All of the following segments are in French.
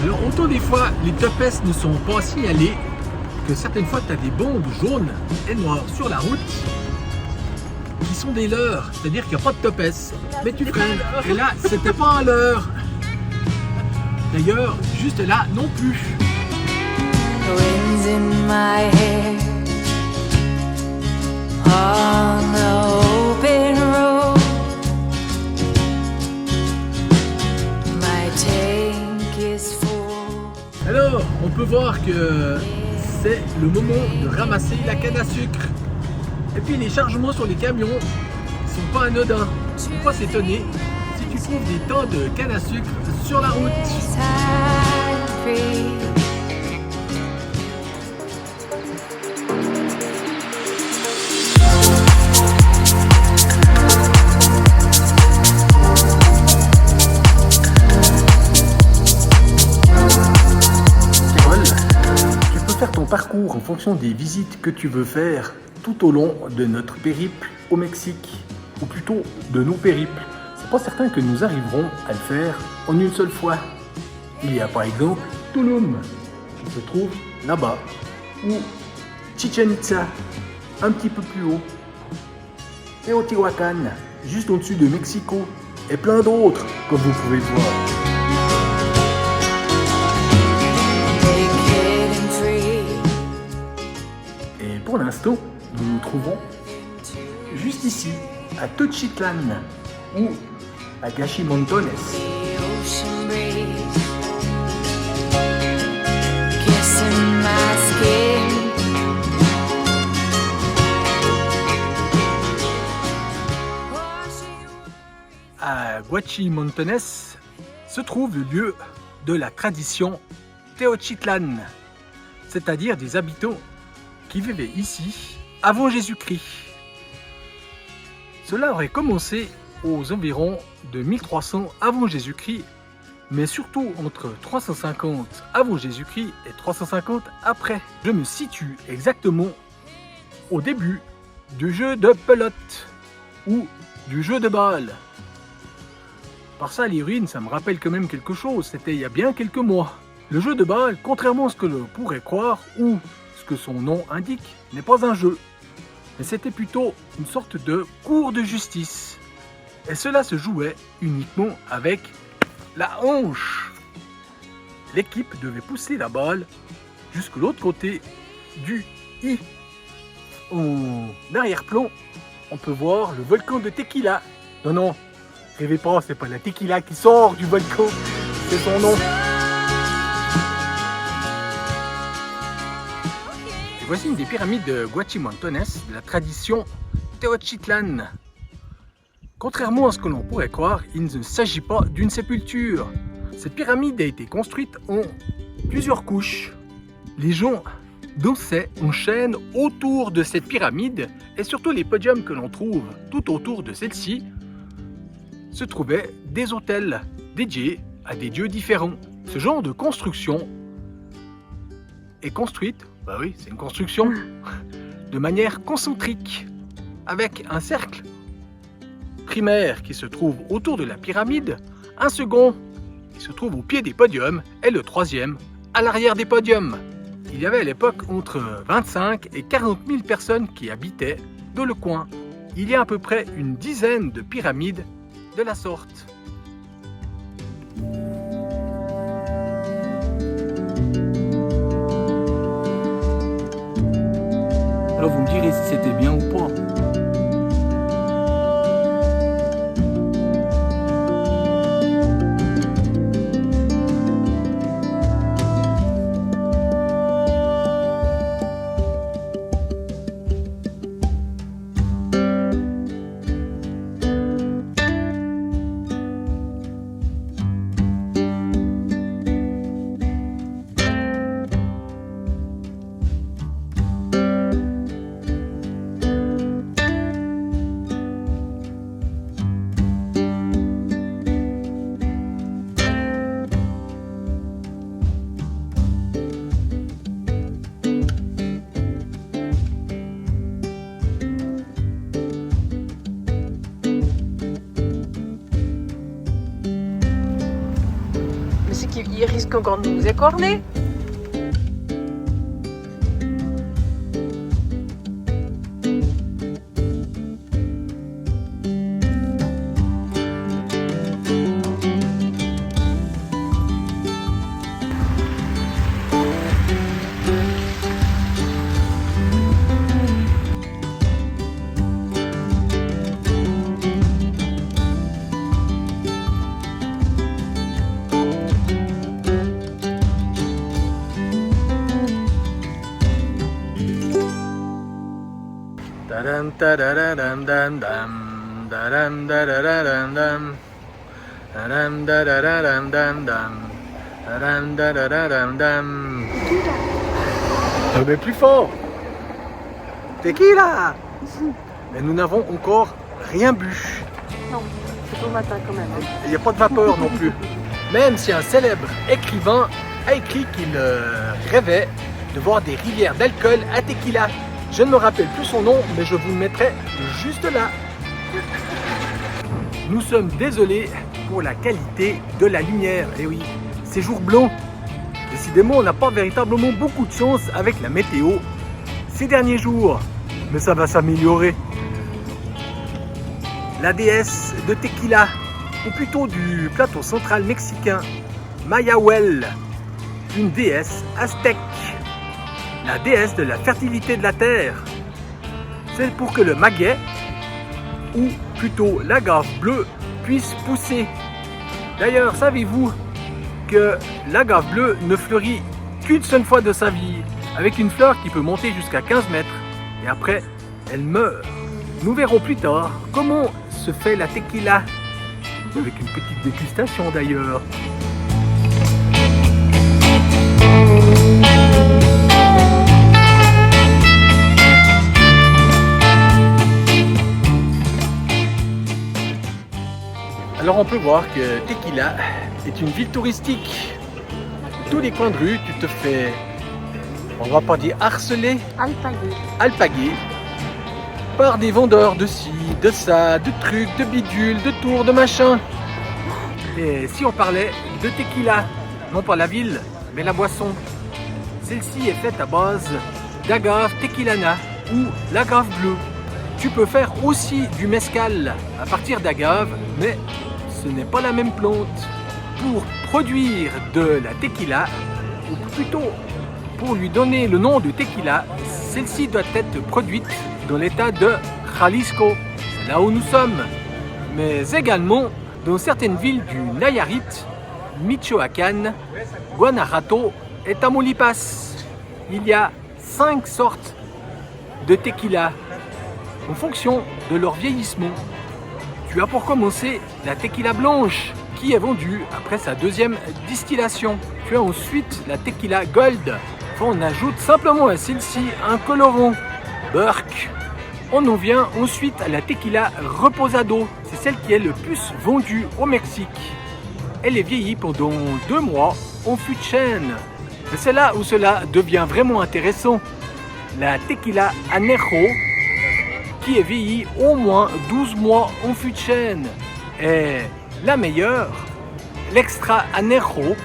Alors autant des fois les topes ne sont pas signalés que certaines fois tu as des bombes jaunes et noires sur la route qui sont des leurres, c'est-à-dire qu'il n'y a pas de topes, mais tu freines. Et là, c'était pas un leurre. D'ailleurs, juste là non plus. Winds in my hair on the open road. My tank is full. Alors, on peut voir que c'est le moment de ramasser la canne à sucre. Et puis les chargements sur les camions sont pas anodins. Faut pas s'étonner si tu trouves des tas de canne à sucre sur la route. I'm free. Carole, tu peux faire ton parcours en fonction des visites que tu veux faire tout au long de notre périple au Mexique, ou plutôt de nos périples. C'est pas certain que nous arriverons à le faire en une seule fois. Il y a par exemple Tulum, qui se trouve là-bas, ou Chichen Itza, un petit peu plus haut, Teotihuacan, juste au-dessus de Mexico, et plein d'autres, comme vous pouvez le voir. Naked and free. Et pour l'instant, nous nous trouvons juste ici, à Tenochtitlan, ou à Gachimontones. The ocean breeze kissing my skin. À Guachimontones se trouve le lieu de la tradition Tenochtitlan, c'est-à-dire des habitants qui vivaient ici avant Jésus-Christ. Cela aurait commencé aux environs de 1300 avant Jésus-Christ, mais surtout entre 350 avant Jésus-Christ et 350 après. Je me situe exactement au début du jeu de pelote ou du jeu de balle. Par ça, les ruines, ça me rappelle quand même quelque chose, c'était il y a bien quelques mois. Le jeu de balle, contrairement à ce que l'on pourrait croire, ou ce que son nom indique, n'est pas un jeu. Mais c'était plutôt une sorte de cours de justice. Et cela se jouait uniquement avec la hanche. L'équipe devait pousser la balle jusque l'autre côté du i. En arrière-plan, on peut voir le volcan de Tequila. Non, rêvez pas, c'est pas la Tequila qui sort du volcan, c'est son nom. Et voici une des pyramides de Guachimontones de la tradition Tenochtitlan. Contrairement à ce que l'on pourrait croire, il ne s'agit pas d'une sépulture. Cette pyramide a été construite en plusieurs couches. Les gens dansaient en chaîne autour de cette pyramide et surtout les podiums que l'on trouve tout autour de celle-ci se trouvaient des autels dédiés à des dieux différents. Ce genre de construction est construite, bah oui, c'est une construction, de manière concentrique, avec un cercle primaire qui se trouve autour de la pyramide, un second qui se trouve au pied des podiums et le troisième à l'arrière des podiums. Il y avait à l'époque entre 25 et 40 000 personnes qui habitaient dans le coin. Il y a à peu près une dizaine de pyramides de la sorte. Alors vous me direz si c'était bien ou pas. il risque encore de nous écorner. Tadam, tadadadam, dam, dam. Tadam, tadadadam, dam. Tadam, tadadadam, dam, dam. Tadam, tadadadam, dam. Mais plus fort. Tequila. Mais nous n'avons encore rien bu. Non, c'est au matin quand même. Hein. Il n'y a pas de vapeur non plus. Même si un célèbre écrivain a écrit qu'il rêvait de voir des rivières d'alcool à Tequila. Je ne me rappelle plus son nom, mais je vous le mettrai juste là. Nous sommes désolés pour la qualité de la lumière. Eh oui, ces jours blancs. Décidément, on n'a pas véritablement beaucoup de chance avec la météo ces derniers jours. Mais ça va s'améliorer. La déesse de Tequila, ou plutôt du plateau central mexicain, Mayahuel, une déesse aztèque. La déesse de la fertilité de la terre. C'est pour que le maguey, ou plutôt l'agave bleue, puisse pousser. D'ailleurs, savez-vous que l'agave bleue ne fleurit qu'une seule fois de sa vie, avec une fleur qui peut monter jusqu'à 15 mètres, et après, elle meurt. Nous verrons plus tard comment se fait la tequila, avec une petite dégustation d'ailleurs. Alors on peut voir que Tequila est une ville touristique. Tous les coins de rue, tu te fais, on va pas dire harceler, alpaguer par des vendeurs de ci, de ça, de trucs, de bidules, de tours, de machins. Et si on parlait de Tequila, non pas la ville, mais la boisson, celle-ci est faite à base d'agave tequilana ou l'agave bleue. Tu peux faire aussi du mezcal à partir d'agave, mais ce n'est pas la même plante. Pour produire de la tequila, ou plutôt pour lui donner le nom de tequila, celle-ci doit être produite dans l'état de Jalisco, c'est là où nous sommes, mais également dans certaines villes du Nayarit, Michoacán, Guanajuato et Tamaulipas. Il y a 5 sortes de tequila en fonction de leur vieillissement. Tu as pour commencer la tequila blanche qui est vendue après sa deuxième distillation. Tu as ensuite la tequila gold. On ajoute simplement à celle-ci un colorant, Burke. On en vient ensuite à la tequila reposado. C'est celle qui est le plus vendue au Mexique. Elle est vieillie pendant 2 mois en fût de chêne. Mais c'est là où cela devient vraiment intéressant. La tequila anejo, qui est vieillie au moins 12 mois en fût de chêne. Et la meilleure, l'extra anejo,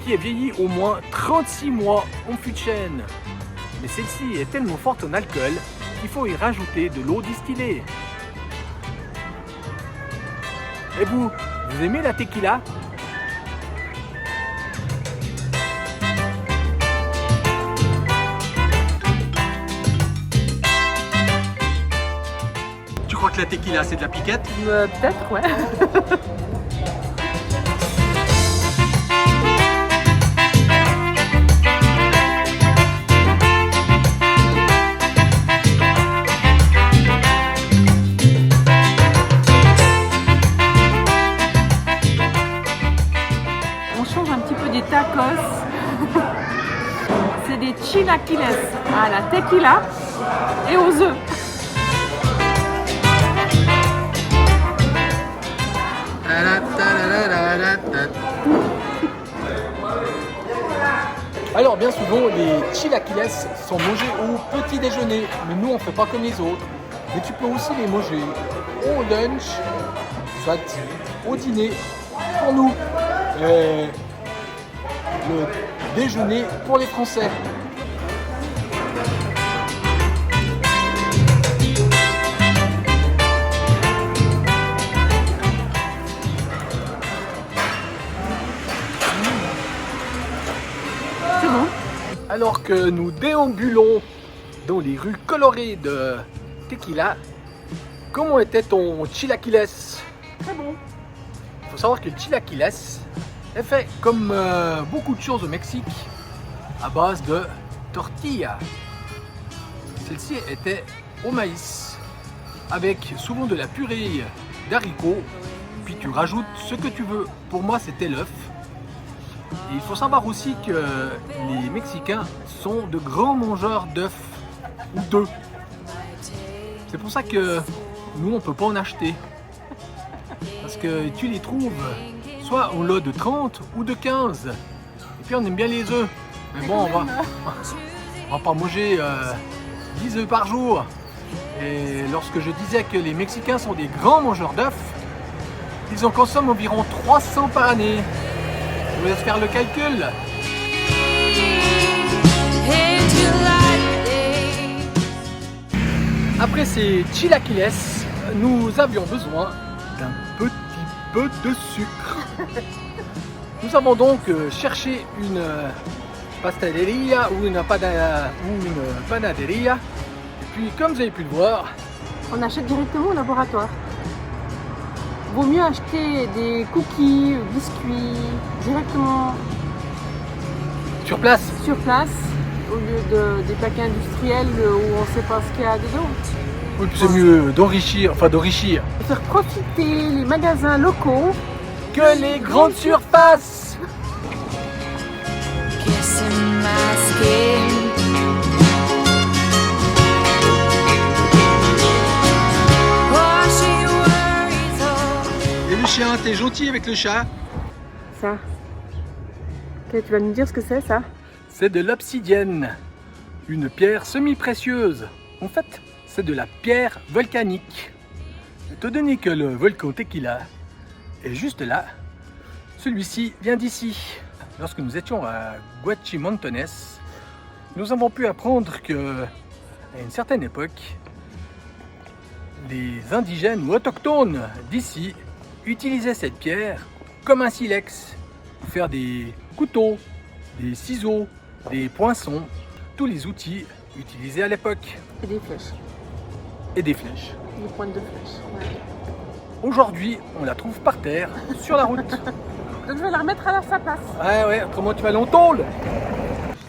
qui est vieillie au moins 36 mois en fût de chêne. Mais celle-ci est tellement forte en alcool qu'il faut y rajouter de l'eau distillée. Et vous aimez la tequila ? Tu crois que la tequila c'est de la piquette ? Peut-être, ouais. On change un petit peu des tacos. C'est des chilaquiles à la tequila et aux œufs. Alors bien souvent les chilaquiles sont mangés au petit déjeuner, mais nous on fait pas comme les autres. Mais tu peux aussi les manger au lunch, soit au dîner pour nous. le déjeuner pour les Français. C'est bon. Alors que nous déambulons dans les rues colorées de Tequila, comment était ton chilaquiles? Très bon. Il faut savoir que le chilaquiles est fait comme beaucoup de choses au Mexique à base de tortilla. Celle-ci était au maïs avec souvent de la purée d'haricots, puis tu rajoutes ce que tu veux. Pour moi c'était l'œuf. Et il faut savoir aussi que les Mexicains sont de grands mangeurs d'œufs ou d'œufs. C'est pour ça que nous on peut pas en acheter. Parce que tu les trouves soit en lot de 30 ou de 15. Et puis on aime bien les œufs. Mais bon, on va pas manger 10 œufs par jour. Et lorsque je disais que les Mexicains sont des grands mangeurs d'œufs, ils en consomment environ 300 par année. Je vous laisse faire le calcul. Après ces chilaquiles, nous avions besoin d'un petit peu de sucre. Nous avons donc cherché une pasteleria ou une panaderia. Et puis comme vous avez pu le voir, On achète directement au laboratoire. Vaut mieux acheter des cookies, biscuits directement sur place, sur place au lieu des paquets industriels où on ne sait pas ce qu'il y a dedans. oui, puis c'est mieux d'enrichir, Faire profiter les magasins locaux que les grandes surfaces. Kissing my skin. Washing worries off. Et le chien, t'es gentil avec le chat? Ça. Ok, tu vas nous dire ce que c'est ça? C'est de l'obsidienne, une pierre semi-précieuse. En fait, c'est de la pierre volcanique. Étant donné que le volcan Tequila est juste là, celui-ci vient d'ici. Lorsque nous étions à Guachimontones, nous avons pu apprendre que, à une certaine époque, les indigènes ou autochtones d'ici utilisaient cette pierre comme un silex pour faire des couteaux, des ciseaux, des poinçons, tous les outils utilisés à l'époque. Et des flèches. Et des flèches. Des pointes de flèches. Ouais. Aujourd'hui, on la trouve par terre, sur la route. Donc je vais la remettre à sa place. Ouais, autrement tu vas l'entendre.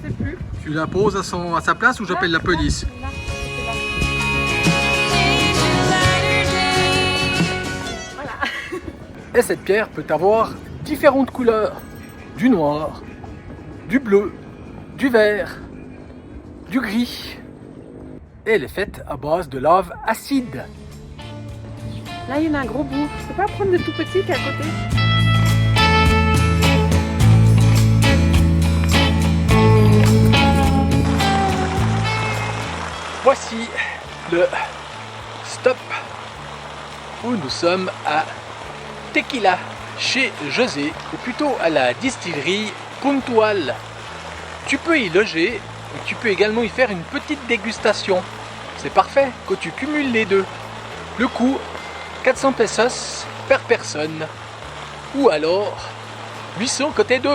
Je sais plus. Tu la poses à sa place ou j'appelle la police? Là, c'est là. Voilà. Et cette pierre peut avoir différentes couleurs. Du noir, du bleu, du vert, du gris. Et elle est faite à base de lave acide. Là, il y en a un gros bout. Je peux pas prendre de tout petit qui est à côté. Voici le stop où nous sommes à Tequila, chez José, ou plutôt à la distillerie Puntual. Tu peux y loger et tu peux également y faire une petite dégustation. C'est parfait quand tu cumules les deux. Le coût, 400 pesos per personne. Ou alors 800 côté 2.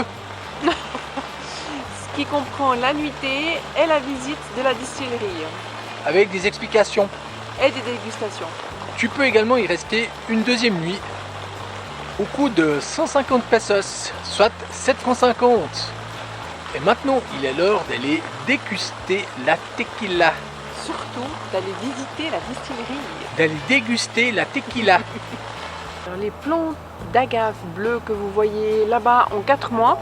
Ce qui comprend la nuitée et la visite de la distillerie. Avec des explications. Et des dégustations. Tu peux également y rester une deuxième nuit au coût de 150 pesos, soit 7,50 francs. Et maintenant, il est l'heure d'aller déguster la tequila. Surtout d'aller visiter la distillerie. D'aller déguster la tequila. Alors, les plantes d'agave bleues que vous voyez là-bas ont 4 mois.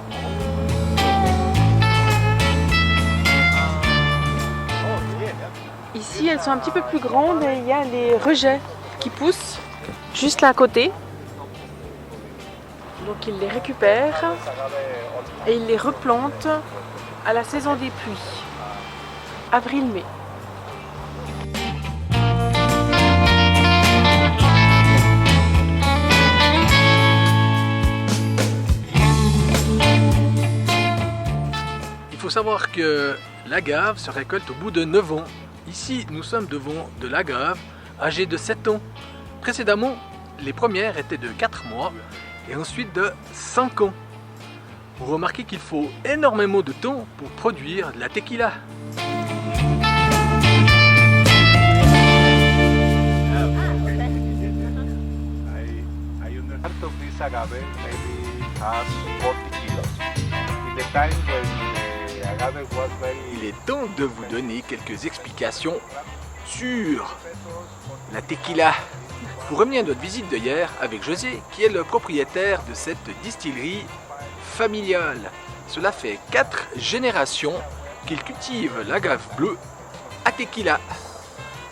Ici, elles sont un petit peu plus grandes et il y a les rejets qui poussent juste là à côté. Donc ils les récupèrent et ils les replantent à la saison des pluies, avril-mai. savoir que l'agave se récolte au bout de 9 ans. Ici, nous sommes devant de l'agave âgée de 7 ans. Précédemment, les premières étaient de 4 mois et ensuite de 5 ans. Vous remarquez qu'il faut énormément de temps pour produire de la tequila. Part of this agave maybe has 40 kilos. In the time when the agave was Il very est temps de vous donner quelques explications sur la tequila. Pour revenir à notre visite de hier avec José, qui est le propriétaire de cette distillerie familiale. Cela fait 4 générations qu'il cultive l'agave bleue à tequila.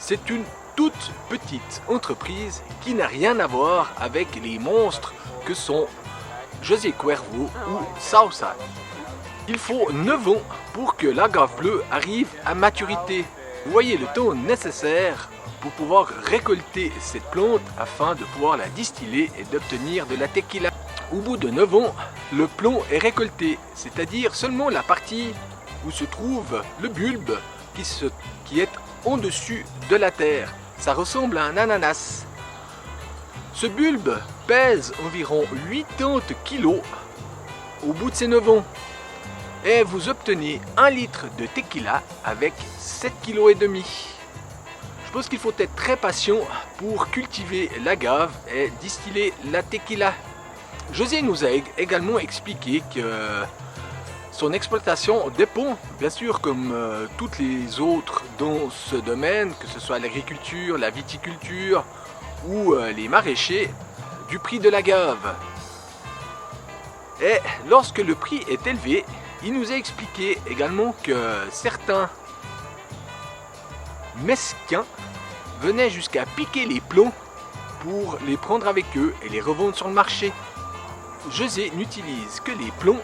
C'est une toute petite entreprise qui n'a rien à voir avec les monstres que sont José Cuervo ou Sausa. Il faut 9 ans pour que l'agave bleue arrive à maturité. Vous voyez le temps nécessaire pour pouvoir récolter cette plante afin de pouvoir la distiller et d'obtenir de la tequila. Au bout de 9 ans, le plomb est récolté, c'est-à-dire seulement la partie où se trouve le bulbe qui est en dessus de la terre. Ça ressemble à un ananas. Ce bulbe pèse environ 80 kg au bout de ces 9 ans. Et vous obtenez 1 litre de tequila avec 7,5 kg. Je pense qu'il faut être très patient pour cultiver l'agave et distiller la tequila. José nous a également expliqué que son exploitation dépend, bien sûr, comme toutes les autres dans ce domaine, que ce soit l'agriculture, la viticulture ou les maraîchers, du prix de l'agave. Et lorsque le prix est élevé, il nous a expliqué également que certains mesquins venaient jusqu'à piquer les plombs pour les prendre avec eux et les revendre sur le marché. José n'utilise que les plombs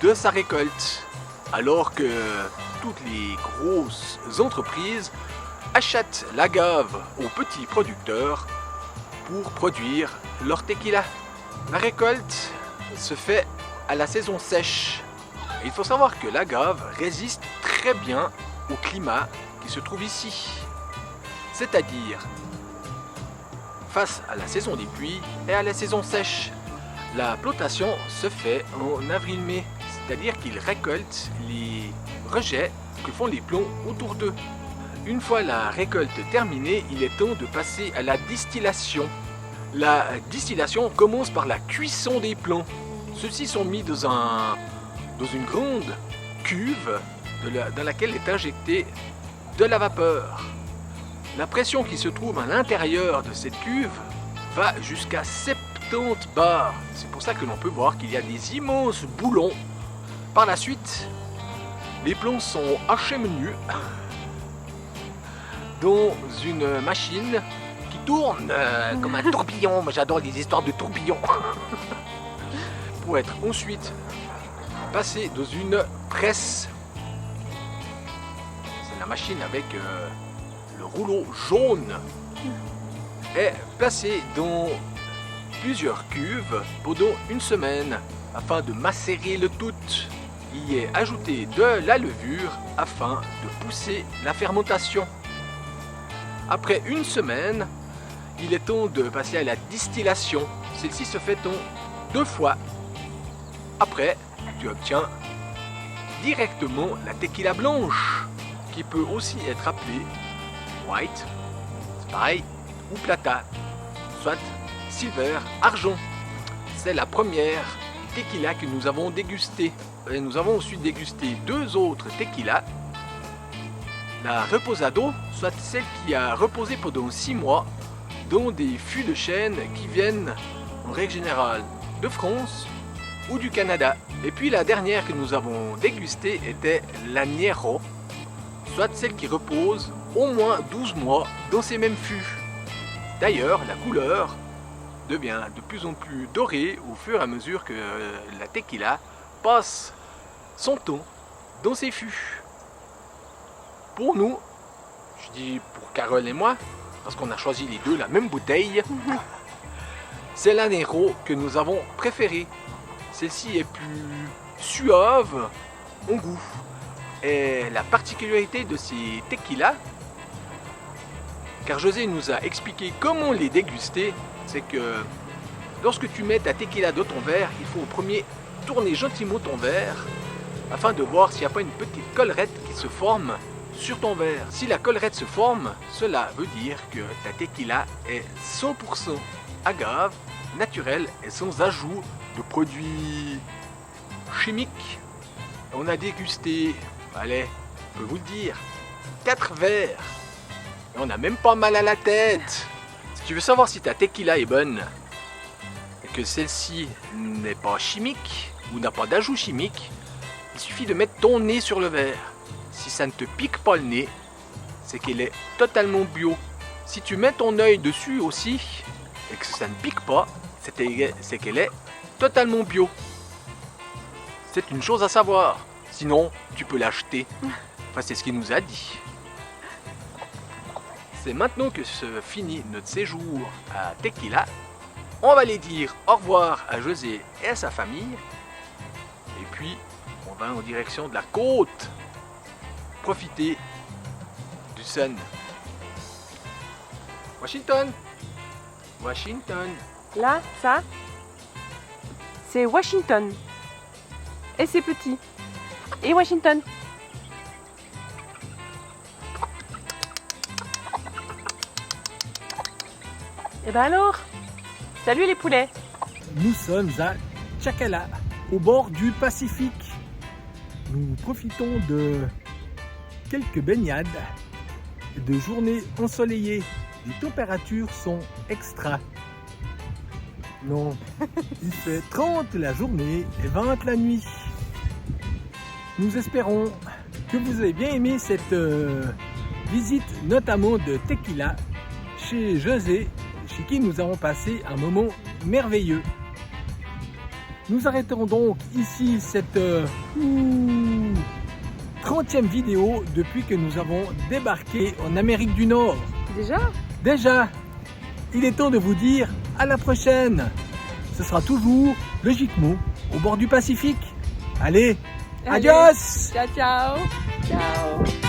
de sa récolte, alors que toutes les grosses entreprises achètent l'agave aux petits producteurs pour produire leur tequila. La récolte se fait à la saison sèche. Et il faut savoir que l'agave résiste très bien au climat qui se trouve ici. C'est-à-dire face à la saison des pluies et à la saison sèche. La plantation se fait en avril-mai, c'est-à-dire qu'ils récoltent les rejets que font les plombs autour d'eux. Une fois la récolte terminée, il est temps de passer à la distillation. La distillation commence par la cuisson des plombs. Ceux-ci sont mis dans une grande cuve dans laquelle est injectée de la vapeur. La pression qui se trouve à l'intérieur de cette cuve va jusqu'à 70 bars. C'est pour ça que l'on peut voir qu'il y a des immenses boulons. Par la suite, les plombs sont acheminés dans une machine qui tourne comme un tourbillon. Moi j'adore les histoires de tourbillons. Pour être ensuite passé dans une presse. C'est la machine avec le rouleau jaune. Est placé dans plusieurs cuves pendant une semaine afin de macérer le tout. Il y est ajouté de la levure afin de pousser la fermentation. Après une semaine, il est temps de passer à la distillation. Celle-ci se fait en 2 fois. Après, tu obtiens directement la tequila blanche, qui peut aussi être appelée white, c'est pareil, ou plata, soit silver, argent. C'est la première tequila que nous avons dégustée. Et nous avons ensuite dégusté 2 autres tequilas. La reposado, soit celle qui a reposé pendant 6 mois dans des fûts de chêne qui viennent en règle générale de France ou du Canada. Et puis la dernière que nous avons dégustée était la Niero, soit celle qui repose au moins 12 mois dans ces mêmes fûts. D'ailleurs, la couleur devient de plus en plus dorée au fur et à mesure que la tequila passe son temps dans ces fûts. Pour nous, je dis pour Carole et moi, parce qu'on a choisi les deux la même bouteille, c'est la Nero que nous avons préférée. Celle-ci est plus suave en goût. est la particularité de ces tequilas, car José nous a expliqué comment les déguster, c'est que lorsque tu mets ta tequila dans ton verre, il faut au premier tourner gentiment ton verre afin de voir s'il n'y a pas une petite collerette qui se forme sur ton verre. Si la collerette se forme, cela veut dire que ta tequila est 100% agave, naturelle et sans ajout de produits chimiques. On a dégusté, allez, je peux vous le dire, 4 verres. Et on n'a même pas mal à la tête. Si tu veux savoir si ta tequila est bonne et que celle-ci n'est pas chimique ou n'a pas d'ajout chimique, il suffit de mettre ton nez sur le verre. Si ça ne te pique pas le nez, c'est qu'elle est totalement bio. Si tu mets ton œil dessus aussi et que ça ne pique pas, c'est qu'elle est totalement bio. C'est une chose à savoir. Sinon, tu peux l'acheter. Enfin, c'est ce qu'il nous a dit. C'est maintenant que se finit notre séjour à Tequila. On va aller dire au revoir à José et à sa famille. Et puis, on va en direction de la côte. Profiter du sun. Washington. Washington. Là, ça, c'est Washington. Et c'est petit. Et Washington. Et ben alors, salut les poulets. Nous sommes à Chacala, au bord du Pacifique. Nous profitons de quelques baignades, de journées ensoleillées. Les températures sont extra. Non, il fait 30 la journée et 20 la nuit. Nous espérons que vous avez bien aimé cette visite, notamment de Tequila, chez José, chez qui nous avons passé un moment merveilleux. Nous arrêterons donc ici cette 30e vidéo depuis que nous avons débarqué en Amérique du Nord. Déjà, il est temps de vous dire à la prochaine. Ce sera toujours logiquement au bord du Pacifique. Allez, adios. Ciao, ciao. Ciao.